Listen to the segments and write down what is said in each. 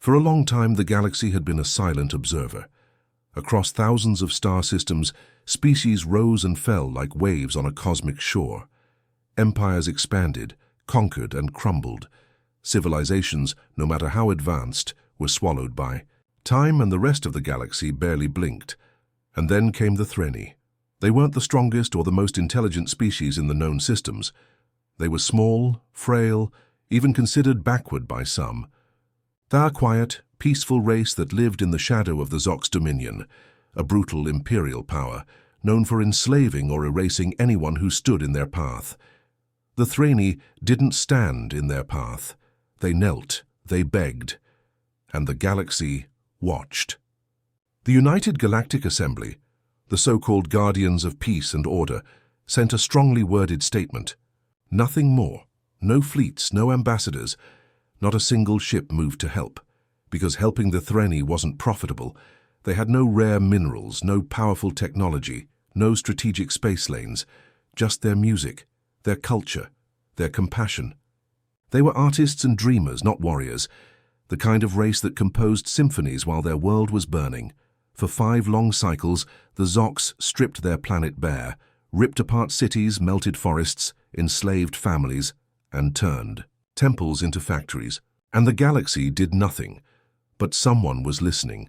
For a long time, the galaxy had been a silent observer. Across thousands of star systems, species rose and fell like waves on a cosmic shore. Empires expanded, conquered, and crumbled. Civilizations, no matter how advanced, were swallowed by time, and the rest of the galaxy barely blinked. And then came the Threni. They weren't the strongest or the most intelligent species in the known systems. They were small, frail, even considered backward by some. They're a quiet, peaceful race that lived in the shadow of the Zox dominion, a brutal imperial power, known for enslaving or erasing anyone who stood in their path. The Threni didn't stand in their path. They knelt, they begged, and the galaxy watched. The United Galactic Assembly, the so-called guardians of peace and order, sent a strongly worded statement. Nothing more. No fleets, no ambassadors. Not a single ship moved to help, because helping the Threni wasn't profitable. They had no rare minerals, no powerful technology, no strategic space lanes, just their music, their culture, their compassion. They were artists and dreamers, not warriors, the kind of race that composed symphonies while their world was burning. For 5 long cycles, the Zox stripped their planet bare, ripped apart cities, melted forests, enslaved families, and turned temples into factories. And the galaxy did nothing. But someone was listening.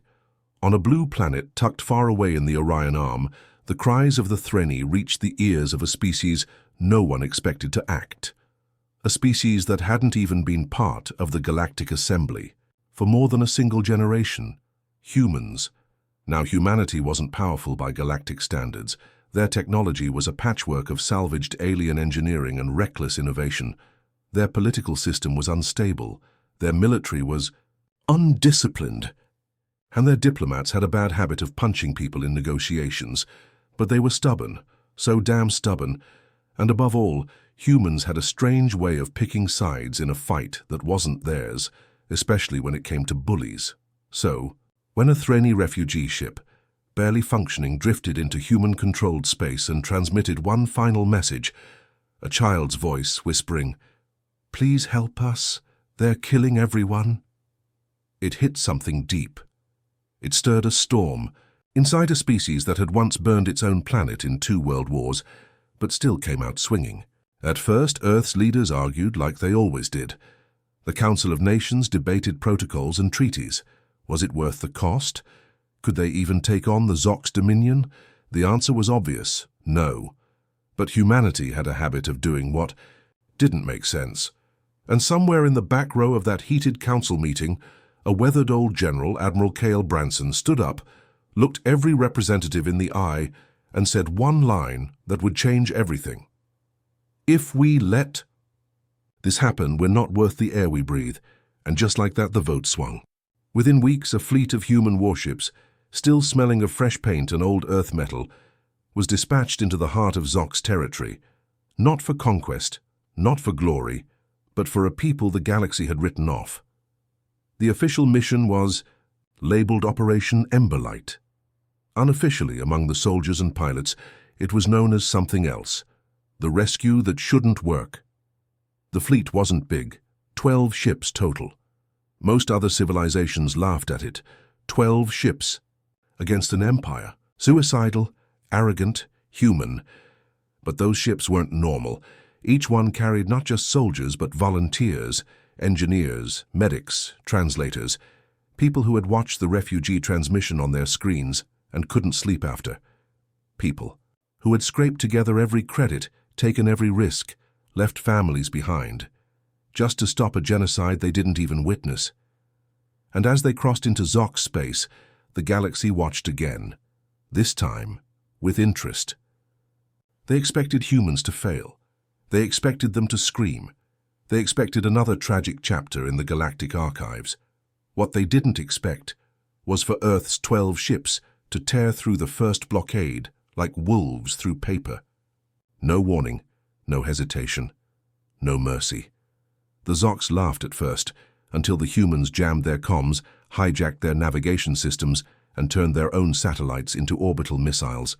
On a blue planet tucked far away in the Orion Arm, the cries of the Threni reached the ears of a species no one expected to act. A species that hadn't even been part of the Galactic Assembly for more than a single generation. Humans. Now, humanity wasn't powerful by galactic standards. Their technology was a patchwork of salvaged alien engineering and reckless innovation. Their political system was unstable. Their military was undisciplined. And their diplomats had a bad habit of punching people in negotiations. But they were stubborn, so damn stubborn. And above all, humans had a strange way of picking sides in a fight that wasn't theirs, especially when it came to bullies. So, when a Threni refugee ship, barely functioning, drifted into human-controlled space and transmitted one final message, a child's voice whispering, "Please help us, they're killing everyone," it hit something deep. It stirred a storm inside a species that had once burned its own planet in 2 world wars, but still came out swinging. At first, Earth's leaders argued like they always did. The Council of Nations debated protocols and treaties. Was it worth the cost? Could they even take on the Zox dominion? The answer was obvious, no. But humanity had a habit of doing what didn't make sense. And somewhere in the back row of that heated council meeting, a weathered old general, Admiral Cale Branson, stood up, looked every representative in the eye, and said one line that would change everything. "If we let this happen, we're not worth the air we breathe." And just like that, the vote swung. Within weeks, a fleet of human warships, still smelling of fresh paint and old earth metal, was dispatched into the heart of Zox territory, not for conquest, not for glory, but for a people the galaxy had written off. The official mission was labeled Operation Emberlight. Unofficially, among the soldiers and pilots, it was known as something else, the rescue that shouldn't work. The fleet wasn't big, 12 ships total. Most other civilizations laughed at it. 12 ships against an empire, suicidal, arrogant, human. But those ships weren't normal. Each one carried not just soldiers, but volunteers, engineers, medics, translators, people who had watched the refugee transmission on their screens and couldn't sleep after. People who had scraped together every credit, taken every risk, left families behind, just to stop a genocide they didn't even witness. And as they crossed into Zox space, the galaxy watched again, this time with interest. They expected humans to fail. They expected them to scream. They expected another tragic chapter in the galactic archives. What they didn't expect was for Earth's 12 ships to tear through the first blockade like wolves through paper. No warning, no hesitation, no mercy. The Zox laughed at first, until the humans jammed their comms, hijacked their navigation systems, and turned their own satellites into orbital missiles.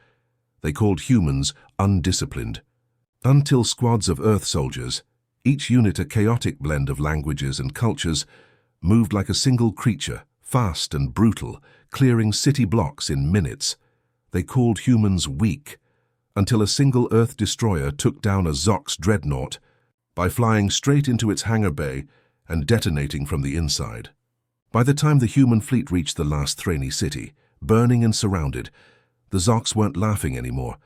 They called humans undisciplined. Until squads of Earth soldiers, each unit a chaotic blend of languages and cultures, moved like a single creature, fast and brutal, clearing city blocks in minutes. They called humans weak, until a single Earth destroyer took down a Zox dreadnought by flying straight into its hangar bay and detonating from the inside. By the time the human fleet reached the last Thrani city, burning and surrounded, the Zox weren't laughing anymore,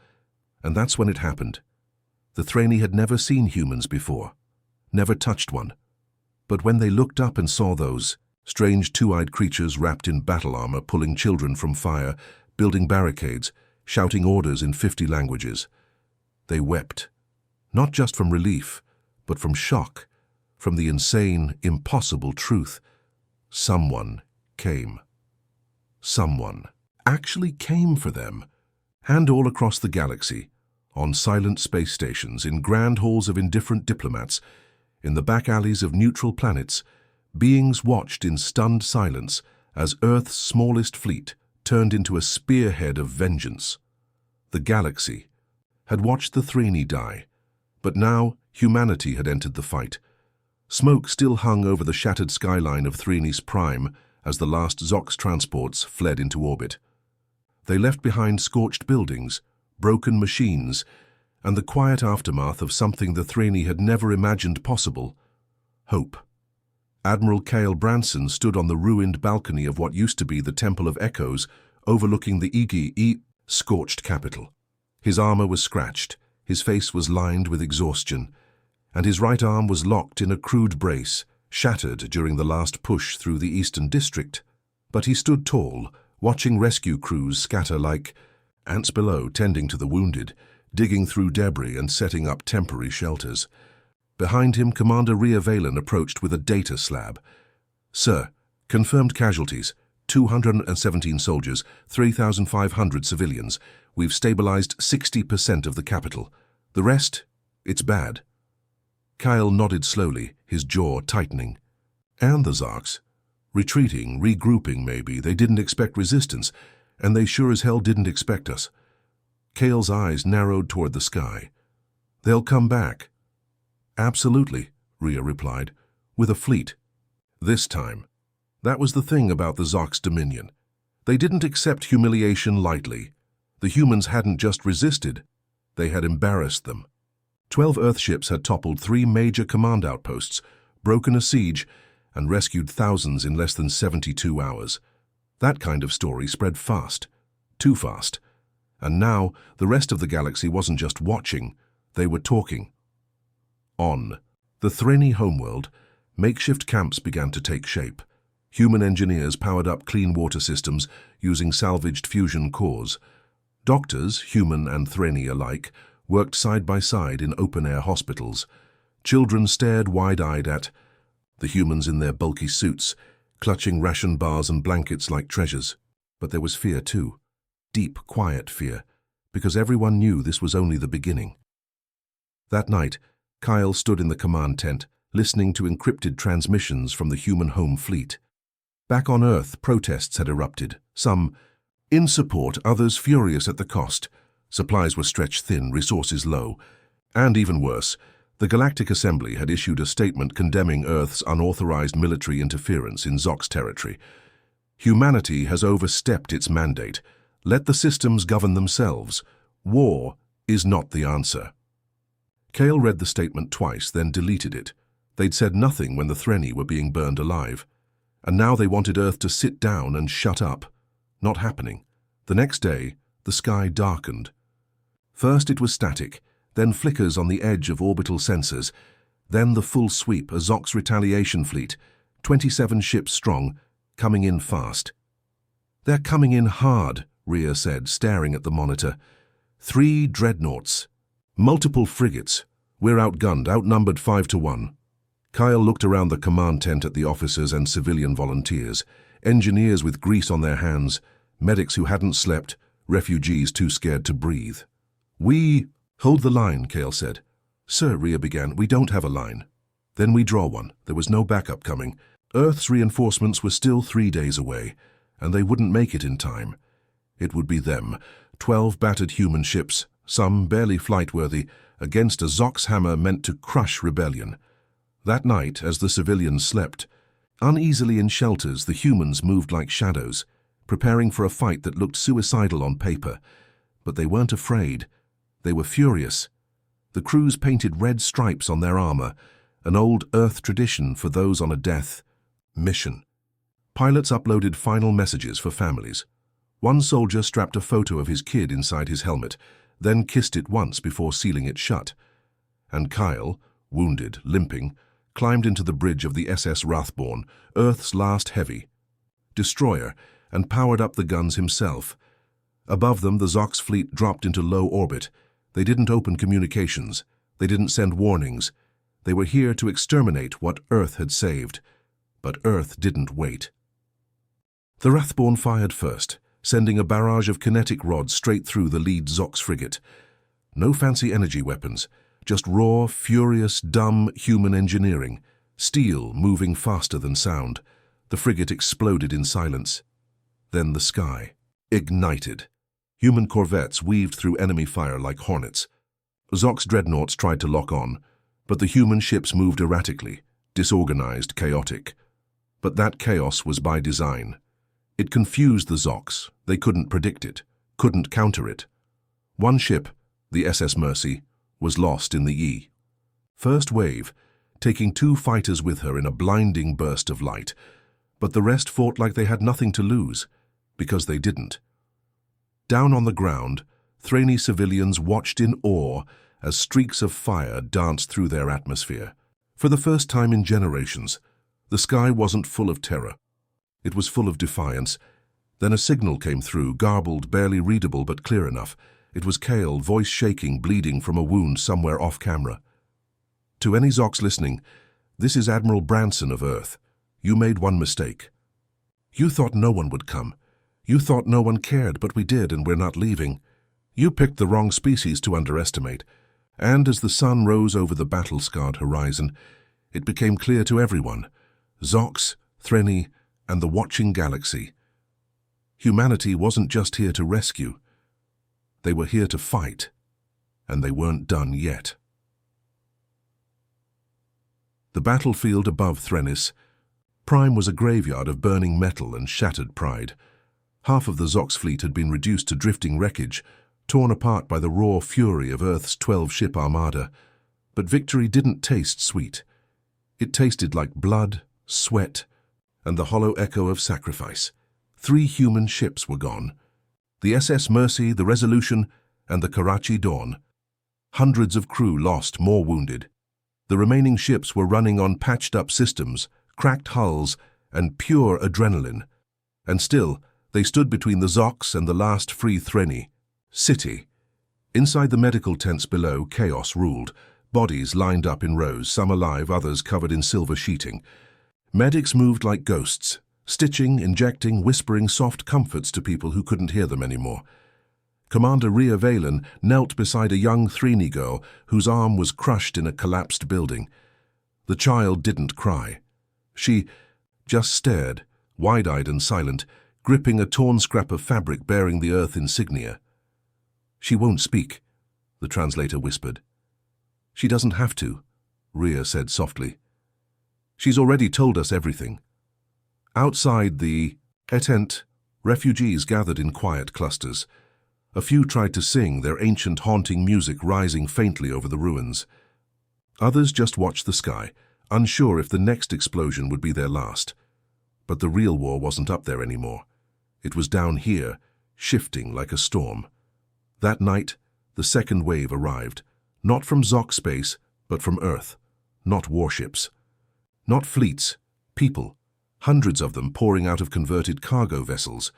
and that's when it happened. The Thrani had never seen humans before, never touched one. But when they looked up and saw those strange two-eyed creatures wrapped in battle armor pulling children from fire, building barricades, shouting orders in 50 languages, they wept, not just from relief, but from shock, from the insane, impossible truth. Someone came. Someone actually came for them, and all across the galaxy, on silent space stations, in grand halls of indifferent diplomats, in the back alleys of neutral planets, beings watched in stunned silence as Earth's smallest fleet turned into a spearhead of vengeance. The galaxy had watched the Thrani die, but now humanity had entered the fight. Smoke still hung over the shattered skyline of Thrani's prime as the last Zox transports fled into orbit. They left behind scorched buildings, broken machines, and the quiet aftermath of something the Thrani had never imagined possible: hope. Admiral Cale Branson stood on the ruined balcony of what used to be the Temple of Echoes, overlooking the scorched capital. His armor was scratched, his face was lined with exhaustion, and his right arm was locked in a crude brace, shattered during the last push through the Eastern District. But he stood tall, watching rescue crews scatter like ants below, tending to the wounded, digging through debris and setting up temporary shelters. Behind him, Commander Rhea Valen approached with a data slab. "Sir, confirmed casualties, 217 soldiers, 3,500 civilians. We've stabilized 60% of the capital. The rest, it's bad." Kyle nodded slowly, his jaw tightening. "And the Zox? Retreating, regrouping maybe. They didn't expect resistance, and they sure as hell didn't expect us." Kale's eyes narrowed toward the sky. "They'll come back." "Absolutely," Rhea replied, "with a fleet. This time." That was the thing about the Zox Dominion. They didn't accept humiliation lightly. The humans hadn't just resisted, they had embarrassed them. 12 Earthships had toppled 3 major command outposts, broken a siege, and rescued thousands in less than 72 hours. That kind of story spread fast, too fast. And now, the rest of the galaxy wasn't just watching, they were talking. On the Thrani homeworld, makeshift camps began to take shape. Human engineers powered up clean water systems using salvaged fusion cores. Doctors, human and Thrani alike, worked side by side in open-air hospitals. Children stared wide-eyed at the humans in their bulky suits, clutching ration bars and blankets like treasures. But there was fear too. Deep, quiet fear, because everyone knew this was only the beginning. That night, Kyle stood in the command tent, listening to encrypted transmissions from the human home fleet. Back on Earth, protests had erupted, some in support, others furious at the cost. Supplies were stretched thin, resources low. And even worse, the Galactic Assembly had issued a statement condemning Earth's unauthorized military interference in Zox territory. Humanity has overstepped its mandate. Let the systems govern themselves. War is not the answer. Cale read the statement twice, then deleted it. They'd said nothing when the Thrani were being burned alive. And now they wanted Earth to sit down and shut up. Not happening. The next day, the sky darkened. First it was static, then flickers on the edge of orbital sensors, then the full sweep, a Zox retaliation fleet, 27 ships strong, coming in fast. "They're coming in hard," Rhea said, staring at the monitor. 3 dreadnoughts. Multiple frigates. We're outgunned, outnumbered 5-1. Kyle looked around the command tent at the officers and civilian volunteers, engineers with grease on their hands, medics who hadn't slept, refugees too scared to breathe. "We hold the line," Cale said. "Sir," Rhea began, "we don't have a line." "Then we draw one." There was no backup coming. Earth's reinforcements were still 3 days away, and they wouldn't make it in time. It would be them, 12 battered human ships, some barely flight-worthy, against a Zox hammer meant to crush rebellion. That night, as the civilians slept, Uneasily in shelters, the humans moved like shadows, preparing for a fight that looked suicidal on paper. But they weren't afraid. They were furious. The crews painted red stripes on their armor, an old Earth tradition for those on a death mission. Pilots uploaded final messages for families. One soldier strapped a photo of his kid inside his helmet, then kissed it once before sealing it shut. And Kyle, wounded, limping, climbed into the bridge of the SS Rathborn, Earth's last heavy destroyer, and powered up the guns himself. Above them, the Zox fleet dropped into low orbit. They didn't open communications. They didn't send warnings. They were here to exterminate what Earth had saved. But Earth didn't wait. The Rathborn fired first, sending a barrage of kinetic rods straight through the lead Zox frigate. No fancy energy weapons, just raw, furious, dumb human engineering. Steel moving faster than sound. The frigate exploded in silence. Then the sky ignited. Human corvettes weaved through enemy fire like hornets. Zox dreadnoughts tried to lock on, but the human ships moved erratically, disorganized, chaotic. But that chaos was by design. It confused the Zox. They couldn't predict it, couldn't counter it. One ship, the SS Mercy, was lost in the E. First wave, taking 2 fighters with her in a blinding burst of light, but the rest fought like they had nothing to lose, because they didn't. Down on the ground, Thraney civilians watched in awe as streaks of fire danced through their atmosphere. For the first time in generations, the sky wasn't full of terror. It was full of defiance. Then a signal came through, garbled, barely readable but clear enough. It was Kale, voice shaking, bleeding from a wound somewhere off camera. To any Zox listening, this is Admiral Branson of Earth. You made one mistake. You thought no one would come. You thought no one cared, but we did, and we're not leaving. You picked the wrong species to underestimate. And as the sun rose over the battle-scarred horizon, it became clear to everyone, Zox, Thraney, and the watching galaxy. Humanity wasn't just here to rescue. They were here to fight, and they weren't done yet. The battlefield above Threnis, Prime was a graveyard of burning metal and shattered pride. Half of the Zox fleet had been reduced to drifting wreckage, torn apart by the raw fury of Earth's 12-ship armada. But victory didn't taste sweet. It tasted like blood, sweat, and the hollow echo of sacrifice. 3 human ships were gone. The SS Mercy, the Resolution, and the Karachi Dawn. Hundreds of crew lost, more wounded. The remaining ships were running on patched-up systems, cracked hulls, and pure adrenaline. And still, they stood between the Zox and the last free Thraney city. Inside the medical tents below, chaos ruled. Bodies lined up in rows, some alive, others covered in silver sheeting. Medics moved like ghosts, stitching, injecting, whispering soft comforts to people who couldn't hear them anymore. Commander Rhea Valen knelt beside a young Thraney girl whose arm was crushed in a collapsed building. The child didn't cry. She just stared, wide-eyed and silent, gripping a torn scrap of fabric bearing the Earth insignia. "She won't speak," the translator whispered. "She doesn't have to," Rhea said softly. "She's already told us everything." Outside the tent, refugees gathered in quiet clusters. A few tried to sing, their ancient haunting music rising faintly over the ruins. Others just watched the sky, unsure if the next explosion would be their last. But the real war wasn't up there anymore. It was down here, shifting like a storm. That night, the second wave arrived, not from Zox space, but from Earth. Not warships. Not fleets, people, hundreds of them pouring out of converted cargo vessels.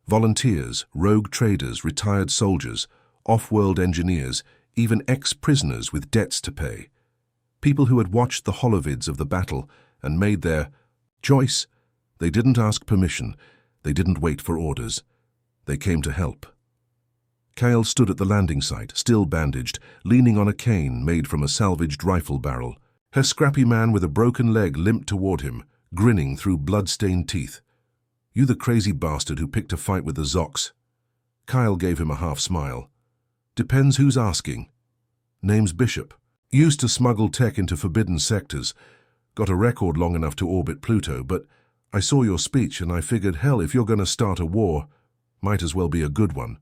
Volunteers, rogue traders, retired soldiers, off-world engineers, even ex-prisoners with debts to pay. People who had watched the holovids of the battle and made their choice. They didn't ask permission. They didn't wait for orders. They came to help. Kale stood at the landing site, still bandaged, leaning on a cane made from a salvaged rifle barrel. Her scrappy man with a broken leg limped toward him, grinning through blood-stained teeth. "You the crazy bastard who picked a fight with the Zox." Kyle gave him a half-smile. "Depends who's asking. Name's Bishop. Used to smuggle tech into forbidden sectors. Got a record long enough to orbit Pluto, but I saw your speech and I figured, hell, if you're going to start a war, might as well be a good one.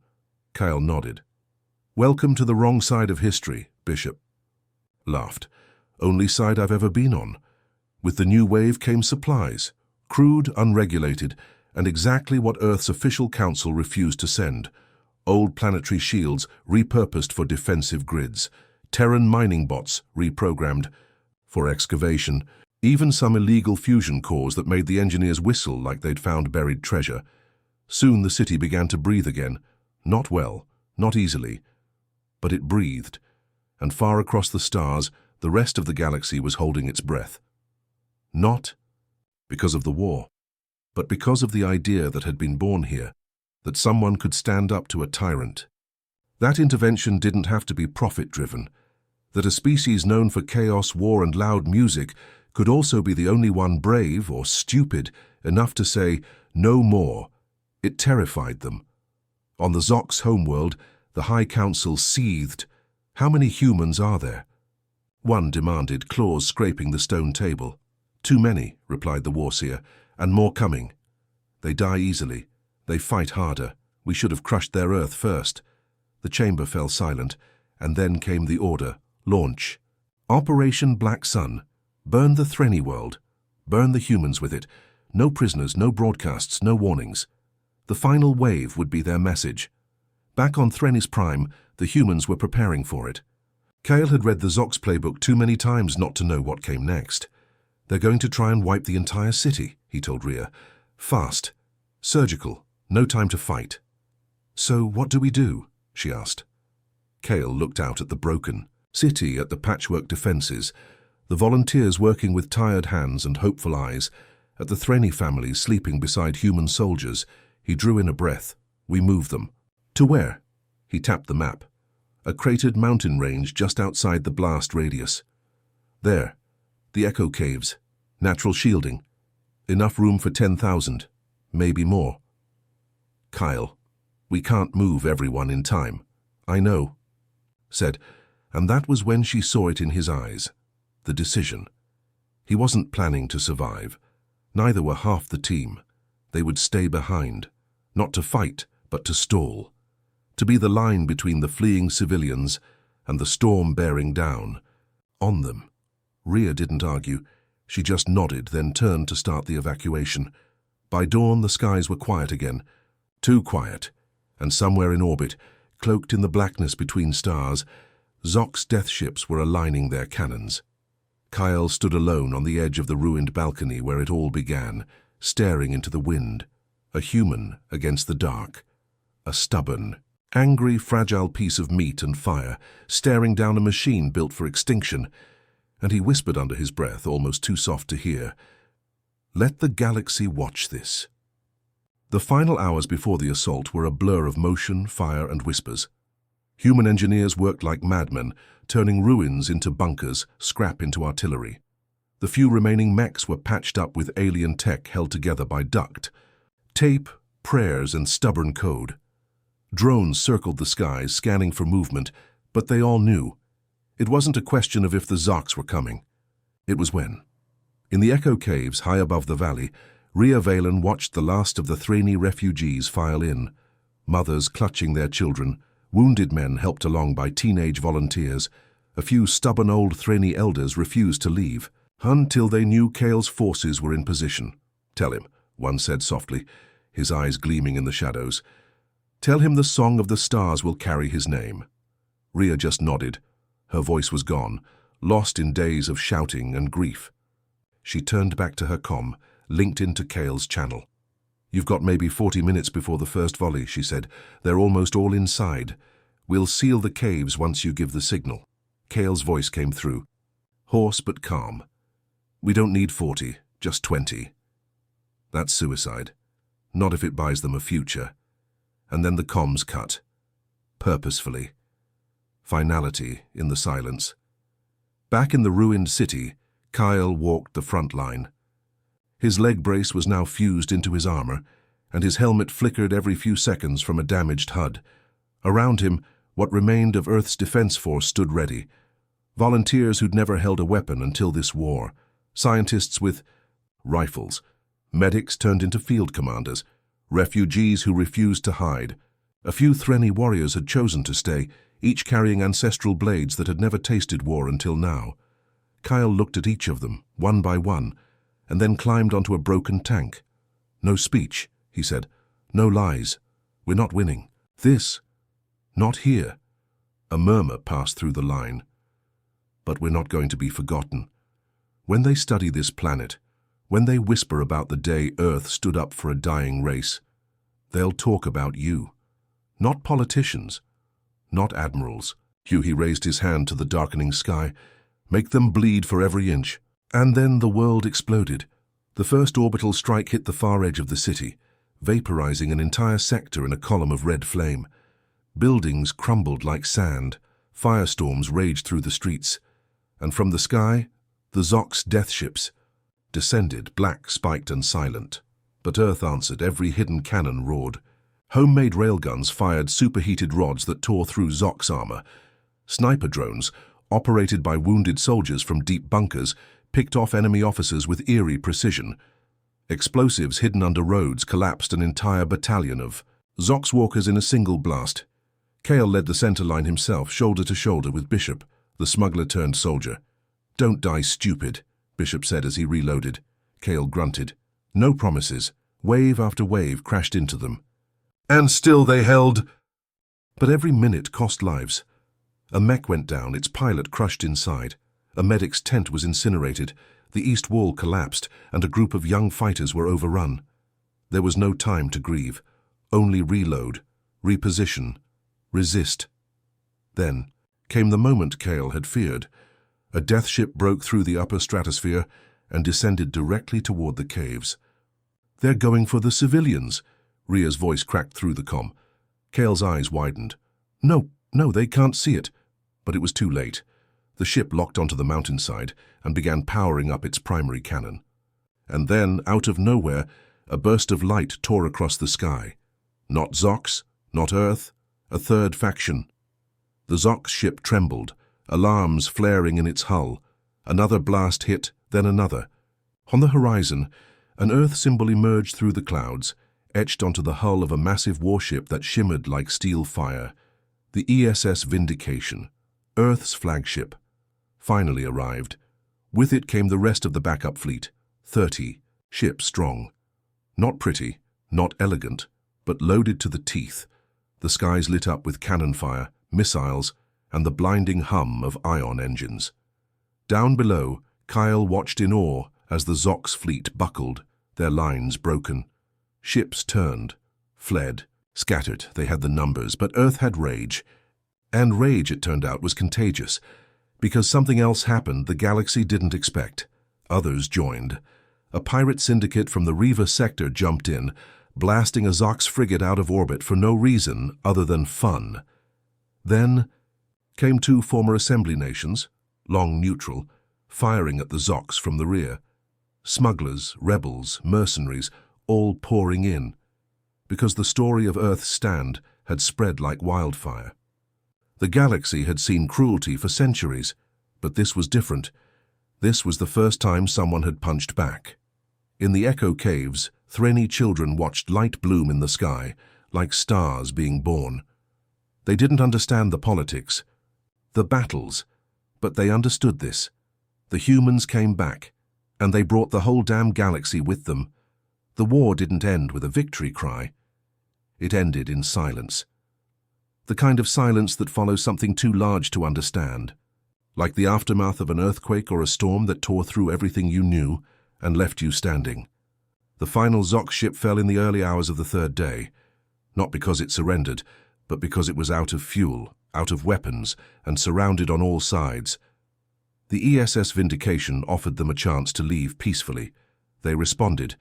Kyle nodded. Welcome to the wrong side of history, Bishop. Laughed. Only side I've ever been on. With the new wave came supplies, crude, unregulated, and exactly what Earth's official council refused to send. Old planetary shields repurposed for defensive grids, Terran mining bots reprogrammed for excavation, even some illegal fusion cores that made the engineers whistle like they'd found buried treasure. Soon the city began to breathe again. Not well, not easily, but it breathed, and far across the stars, the rest of the galaxy was holding its breath. Not because of the war, but because of the idea that had been born here, that someone could stand up to a tyrant. That intervention didn't have to be profit-driven, that a species known for chaos, war, and loud music could also be the only one brave or stupid enough to say, no more. It terrified them. On the Zox homeworld, the High Council seethed. How many humans are there? One demanded, claws scraping the stone table. Too many, replied the Warseer, and more coming. They die easily. They fight harder. We should have crushed their Earth first. The chamber fell silent, and then came the order. Launch. Operation Black Sun. Burn the Threnny world. Burn the humans with it. No prisoners, no broadcasts, no warnings. The final wave would be their message. Back on Threnny's Prime, the humans were preparing for it. Kale had read the Zox playbook too many times not to know what came next. They're going to try and wipe the entire city, he told Rhea. Fast. Surgical. No time to fight. So what do we do? She asked. Kale looked out at the broken city, at the patchwork defenses, the volunteers working with tired hands and hopeful eyes, at the Threnny families sleeping beside human soldiers. He drew in a breath. We move them. To where? He tapped the map. A cratered mountain range just outside the blast radius. There. The Echo Caves. Natural shielding. Enough room for 10,000. Maybe more. Kyle. We can't move everyone in time. I know. Said, and that was when she saw it in his eyes. The decision. He wasn't planning to survive. Neither were half the team. They would stay behind. Not to fight, but to stall. To be the line between the fleeing civilians and the storm bearing down on them. Rhea didn't argue. She just nodded, then turned to start the evacuation. By dawn, the skies were quiet again. Too quiet. And somewhere in orbit, cloaked in the blackness between stars, Zox death ships were aligning their cannons. Kyle stood alone on the edge of the ruined balcony where it all began, staring into the wind, a human against the dark, a stubborn, angry, fragile piece of meat and fire, staring down a machine built for extinction, and he whispered under his breath, almost too soft to hear, "Let the galaxy watch this." The final hours before the assault were a blur of motion, fire, and whispers. Human engineers worked like madmen, turning ruins into bunkers, scrap into artillery. The few remaining mechs were patched up with alien tech held together by duct, tape, prayers, and stubborn code. Drones circled the skies, scanning for movement, but they all knew. It wasn't a question of if the Zox were coming. It was when. In the Echo Caves, high above the valley, Rhea Valen watched the last of the Threnny refugees file in, mothers clutching their children, wounded men helped along by teenage volunteers. A few stubborn old Threnny elders refused to leave, until they knew Kale's forces were in position. "Tell him," one said softly, his eyes gleaming in the shadows. "Tell him the song of the stars will carry his name." Rhea just nodded. Her voice was gone, lost in days of shouting and grief. She turned back to her comm, linked into Kale's channel. "You've got maybe 40 minutes before the first volley," she said. "They're almost all inside. We'll seal the caves once you give the signal." Kale's voice came through, hoarse but calm. "We don't need 40, just 20. That's suicide. Not if it buys them a future." And then the comms cut. Purposefully. Finality in the silence. Back in the ruined city, Kyle walked the front line. His leg brace was now fused into his armor, and his helmet flickered every few seconds from a damaged HUD. Around him, what remained of Earth's defense force stood ready. Volunteers who'd never held a weapon until this war. Scientists with rifles. Medics turned into field commanders. Refugees who refused to hide. A few Threnni warriors had chosen to stay, each carrying ancestral blades that had never tasted war until now. Kyle looked at each of them, one by one, and then climbed onto a broken tank. "No speech," he said. "No lies. We're not winning. This. Not here." A murmur passed through the line. "But we're not going to be forgotten. When they study this planet, when they whisper about the day Earth stood up for a dying race, they'll talk about you. Not politicians, not admirals." Hughie raised his hand to the darkening sky. "Make them bleed for every inch." And then the world exploded. The first orbital strike hit the far edge of the city, vaporizing an entire sector in a column of red flame. Buildings crumbled like sand, firestorms raged through the streets, and from the sky, the Zox death ships descended, black, spiked, and silent. But Earth answered. Every hidden cannon roared. Homemade railguns fired superheated rods that tore through Zox armor. Sniper drones, operated by wounded soldiers from deep bunkers, picked off enemy officers with eerie precision. Explosives hidden under roads collapsed an entire battalion of Zox walkers in a single blast. Kale led the center line himself, shoulder to shoulder with Bishop, the smuggler-turned-soldier. "Don't die, stupid," Bishop said as he reloaded. Kale grunted. No promises. Wave after wave crashed into them. And still they held. But every minute cost lives. A mech went down, its pilot crushed inside. A medic's tent was incinerated, the east wall collapsed, and a group of young fighters were overrun. There was no time to grieve. Only reload, reposition, resist. Then came the moment Kale had feared. A death ship broke through the upper stratosphere and descended directly toward the caves. "They're going for the civilians," Ria's voice cracked through the comm. Kale's eyes widened. No, they can't see it." But it was too late. The ship locked onto the mountainside and began powering up its primary cannon. And then, out of nowhere, a burst of light tore across the sky. Not Zox, not Earth, a third faction. The Zox ship trembled, alarms flaring in its hull. Another blast hit, then another. On the horizon, an Earth symbol emerged through the clouds, etched onto the hull of a massive warship that shimmered like steel fire. The ESS Vindication, Earth's flagship, finally arrived. With it came the rest of the backup fleet, 30 ships strong. Not pretty, not elegant, but loaded to the teeth. The skies lit up with cannon fire, missiles, and the blinding hum of ion engines. Down below, Kyle watched in awe as the Zox fleet buckled, their lines broken. Ships turned, fled, scattered. They had the numbers, but Earth had rage. And rage, it turned out, was contagious. Because something else happened the galaxy didn't expect. Others joined. A pirate syndicate from the Riva sector jumped in, blasting a Zox frigate out of orbit for no reason other than fun. Then came 2 former assembly nations, long neutral, firing at the Zox from the rear. Smugglers, rebels, mercenaries, all pouring in. Because the story of Earth's stand had spread like wildfire. The galaxy had seen cruelty for centuries, but this was different. This was the first time someone had punched back. In the Echo Caves, Threnni children watched light bloom in the sky, like stars being born. They didn't understand the politics, the battles, but they understood this. The humans came back, and they brought the whole damn galaxy with them. The war didn't end with a victory cry. It ended in silence. The kind of silence that follows something too large to understand, like the aftermath of an earthquake or a storm that tore through everything you knew and left you standing. The final Zox ship fell in the early hours of the 3rd day, not because it surrendered, but because it was out of fuel, out of weapons, and surrounded on all sides. The ESS Vindication offered them a chance to leave peacefully. They responded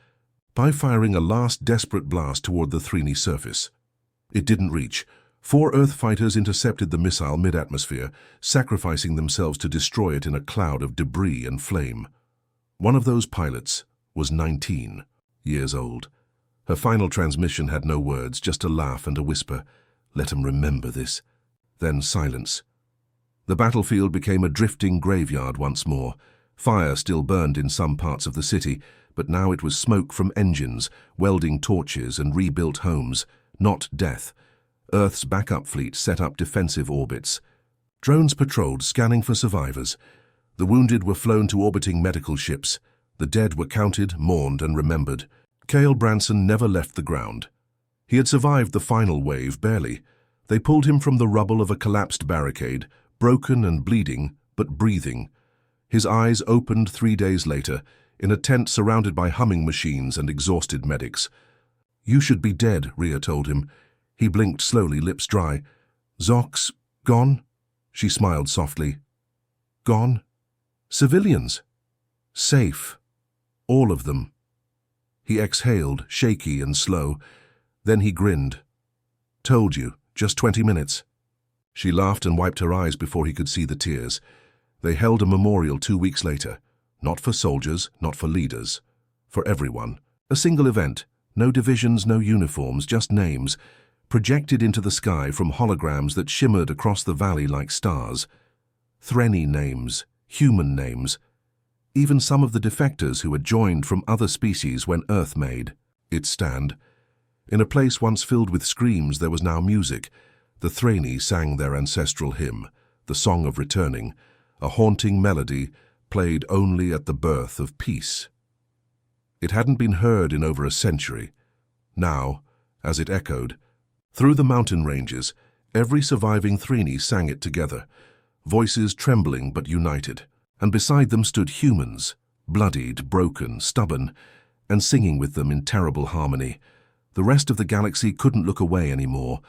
by firing a last desperate blast toward the Threnni surface. It didn't reach. 4 Earth fighters intercepted the missile mid-atmosphere, sacrificing themselves to destroy it in a cloud of debris and flame. One of those pilots was 19 years old. Her final transmission had no words, just a laugh and a whisper. "Let 'em remember this." Then silence. The battlefield became a drifting graveyard once more. Fire still burned in some parts of the city, but now it was smoke from engines, welding torches and rebuilt homes, not death. Earth's backup fleet set up defensive orbits. Drones patrolled, scanning for survivors. The wounded were flown to orbiting medical ships. The dead were counted, mourned, and remembered. Cale Branson never left the ground. He had survived the final wave, barely. They pulled him from the rubble of a collapsed barricade, broken and bleeding, but breathing. His eyes opened 3 days later, in a tent surrounded by humming machines and exhausted medics. "You should be dead," Rhea told him. He blinked slowly, lips dry. "Zox, gone?" She smiled softly. "Gone? Civilians? Safe. All of them." He exhaled, shaky and slow. Then he grinned. "Told you, just 20 minutes. She laughed and wiped her eyes before he could see the tears. They held a memorial 2 weeks later. Not for soldiers, not for leaders. For everyone. A single event. No divisions, no uniforms, just names, projected into the sky from holograms that shimmered across the valley like stars. Threnny names, human names. Even some of the defectors who had joined from other species when Earth made its stand. In a place once filled with screams, there was now music. The Threnny sang their ancestral hymn, the Song of Returning, a haunting melody played only at the birth of peace. It hadn't been heard in over a century. Now, as it echoed, through the mountain ranges, every surviving Threnny sang it together, voices trembling but united. And beside them stood humans, bloodied, broken, stubborn, and singing with them in terrible harmony. The rest of the galaxy couldn't look away anymore.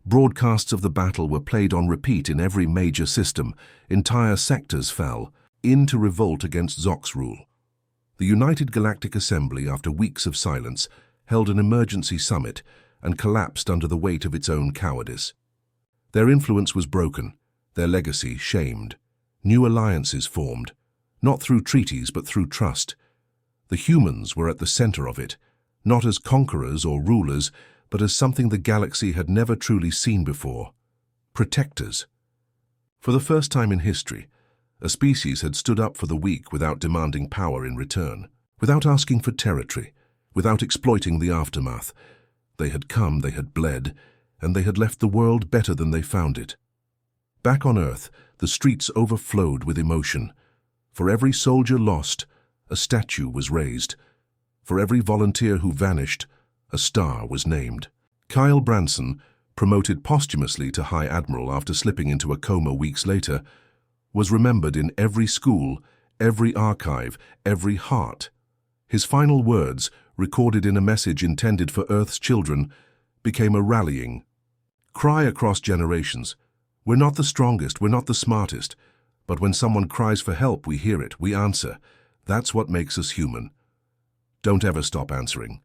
Broadcasts of the battle were played on repeat in every major system. Entire sectors fell, into revolt against Zox rule. The United Galactic Assembly, after weeks of silence, held an emergency summit and collapsed under the weight of its own cowardice. Their influence was broken, their legacy shamed. New alliances formed, not through treaties but through trust. The humans were at the center of it, not as conquerors or rulers, but as something the galaxy had never truly seen before. Protectors. For the first time in history, a species had stood up for the weak without demanding power in return, without asking for territory, without exploiting the aftermath. They had come, they had bled, and they had left the world better than they found it. Back on Earth, the streets overflowed with emotion. For every soldier lost, a statue was raised. For every volunteer who vanished, a star was named. Cale Branson, promoted posthumously to High Admiral after slipping into a coma weeks later, was remembered in every school, every archive, every heart. His final words, recorded in a message intended for Earth's children, became a rallying cry across generations. We're not the strongest, we're not the smartest, but when someone cries for help, we hear it, we answer. That's what makes us human. Don't ever stop answering.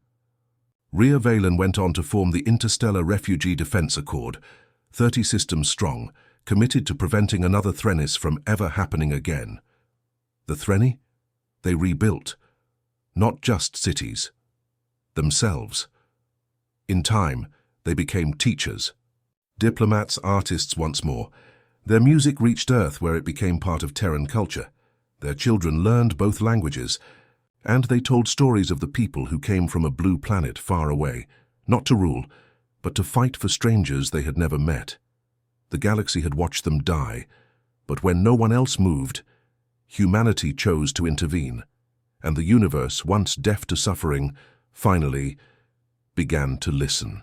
Rhea Valen went on to form the Interstellar Refugee Defense Accord, 30 systems strong, committed to preventing another Thrennis from ever happening again. The Threnny? They rebuilt. Not just cities. Themselves. In time, they became teachers. Diplomats, artists once more. Their music reached Earth where it became part of Terran culture. Their children learned both languages, and they told stories of the people who came from a blue planet far away, not to rule, but to fight for strangers they had never met. The galaxy had watched them die, but when no one else moved, humanity chose to intervene, and the universe, once deaf to suffering, finally began to listen.